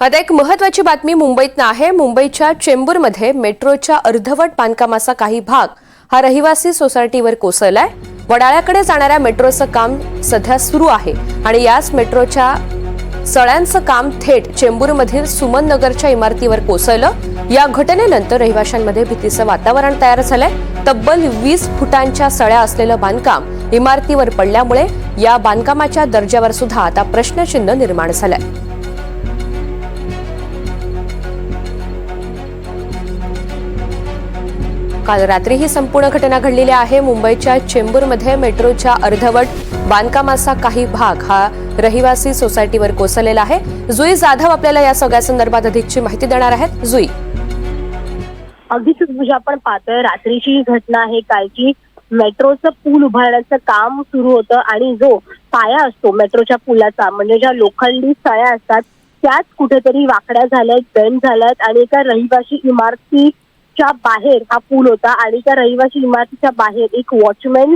आता एक महत्त्वाची बातमी मुंबईतनं आहे। मुंबईच्या चेंबूरमध्ये मेट्रोच्या अर्धवट बांधकामाचा काही भाग हा रहिवासी सोसायटीवर कोसळलाय। वडाळ्याकडे जाणाऱ्या मेट्रोचं काम सध्या सुरू आहे आणि याच मेट्रोच्या सळ्यांचं काम थेट चेंबूरमधील सुमन नगरच्या इमारतीवर कोसळलं। या घटनेनंतर रहिवाशांमध्ये भीतीचं वातावरण तयार झालंय। तब्बल 20 फुटांच्या सळ्या असलेलं बांधकाम इमारतीवर पडल्यामुळे या बांधकामाच्या दर्जावर सुद्धा आता प्रश्नचिन्ह निर्माण झालंय। काल रात्री ही संपूर्ण घटना घडलेली आहे। मुंबईच्या चेंबूरमध्ये मेट्रोच्या अर्धवट बांधकामाचा काही भाग हा रहिवासी सोसायटीवर कोसळलेला आहे। जुई जाधव आपल्याला या सगळ्या संदर्भात अधिकची माहिती देणार आहेत। जुई, अगदीच म्हणजे आपण पाहतोय रात्रीची घटना आहे। कालची मेट्रोचं पूल उभारण्याचं काम सुरू होतं आणि जो पाया असतो मेट्रोच्या पुलाचा म्हणजे ज्या लोखंडी सळ्या असतात त्याच कुठेतरी वाकड्या झाल्यात, बेंड झाल्यात आणि एका रहिवासी इमारतीच्या बाहेर हा पूल होता आणि त्या रहिवासी इमारतीच्या बाहेर एक वॉचमॅन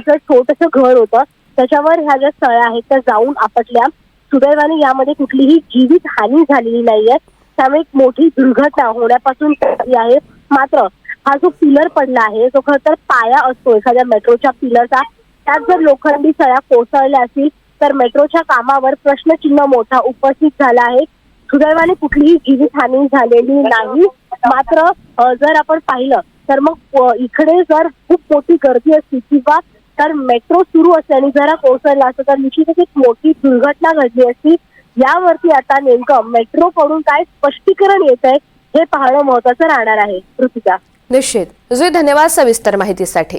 छोटंसं घर होतं, त्याच्यावर ह्या ज्या सळ्या आहेत त्या जाऊन आपटल्या। सुदैवाने यामध्ये कुठलीही जीवित हानी झालेली नाहीये, त्यामुळे एक मोठी दुर्घटना होण्यापासून आहे। मात्र हा जो पिलर पडला आहे जो खरं तर पाया असतो एखाद्या मेट्रोच्या पिलरचा, त्यात जर लोखंडी सळ्या कोसळल्या असतील तर मेट्रोच्या कामावर प्रश्नचिन्ह मोठा उपस्थित झाला आहे। सुदैवाने कुठलीही जीवित हानी झालेली नाही। मात्र जर आपण पाहिलं तर मग इकडे जर खूप मोठी गर्दी असती किंवा तर मेट्रो सुरू असल्याने जरा कोसळला असतं तर निश्चितच एक मोठी दुर्घटना घडली असती। यावरती आता नेमकं मेट्रोकडून काय स्पष्टीकरण येत आहे हे पाहणं महत्त्वाचं राहणार आहे। ऋतिका, निश्चित जुई, धन्यवाद सविस्तर माहितीसाठी।